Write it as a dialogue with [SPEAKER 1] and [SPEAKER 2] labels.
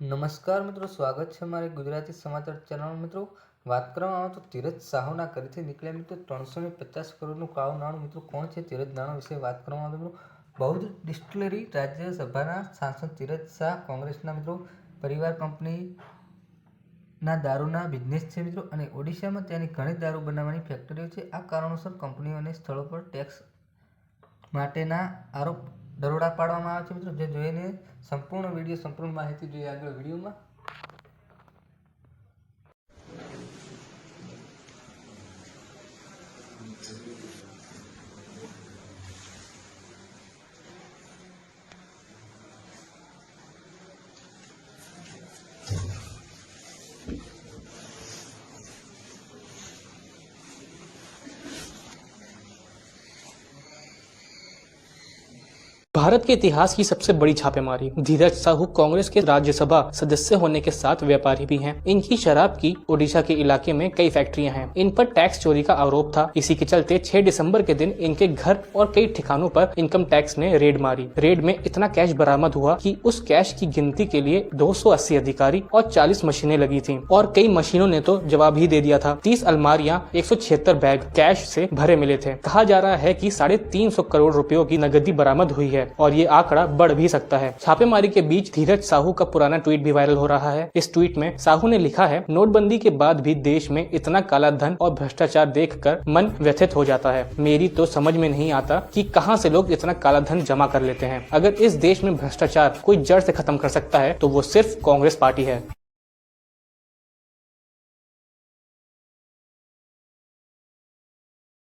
[SPEAKER 1] નમસ્કાર મિત્રો, સ્વાગત છે અમારી ગુજરાતી સમાચાર ચેનલ। મિત્રો, વાત કરવામાં આવે તો ધીરજ સાહુના ઘરેથી નીકળ્યા મિત્રો 350 કરોડનું કાળું નાણું। મિત્રો, કોણ છે ધીરજ નાણું વિશે વાત કરવામાં આવે મિત્રો, બહુજ ડિસ્ટિલરી રાજ્યસભાના સાંસદ ધીરજ શાહ કોંગ્રેસના મિત્રો પરિવાર કંપનીના દારૂના બિઝનેસ છે મિત્રો, અને ઓડિશામાં ત્યાંની ઘણી દારૂ બનાવવાની ફેક્ટરીઓ છે। આ કારણોસર કંપનીઓ અને સ્થળો પર ટેક્સ માટેના આરોપ દરોડા પાડવામાં આવે છે મિત્રો। જે જોઈને સંપૂર્ણ વિડીયો, સંપૂર્ણ માહિતી જોઈએ આગળ વિડીયોમાં।
[SPEAKER 2] भारत के इतिहास की सबसे बड़ी छापेमारी। धीरज साहू कांग्रेस के राज्यसभा सदस्य होने के साथ व्यापारी भी हैं। इनकी शराब की ओडिशा के इलाके में कई फैक्ट्रियां हैं। इन पर टैक्स चोरी का आरोप था। इसी के चलते 6 दिसंबर के दिन इनके घर और कई ठिकानों पर इनकम टैक्स ने रेड मारी। रेड में इतना कैश बरामद हुआ कि उस कैश की गिनती के लिए 280 अधिकारी और 40 मशीनें लगी थी, और कई मशीनों ने तो जवाब ही दे दिया था। 30 अलमारियां, 176 बैग कैश से भरे मिले थे। कहा जा रहा है कि 350 करोड़ रुपयों की नगदी बरामद हुई है, और ये आंकड़ा बढ़ भी सकता है। छापेमारी के बीच धीरज साहू का पुराना ट्वीट भी वायरल हो रहा है। इस ट्वीट में साहू ने लिखा है, नोटबंदी के बाद भी देश में इतना काला धन और भ्रष्टाचार देखकर मन व्यथित हो जाता है। मेरी तो समझ में नहीं आता कि कहां से लोग इतना काला धन जमा कर लेते हैं। अगर इस देश में भ्रष्टाचार कोई जड़ से खत्म कर सकता है तो वो सिर्फ कांग्रेस पार्टी है।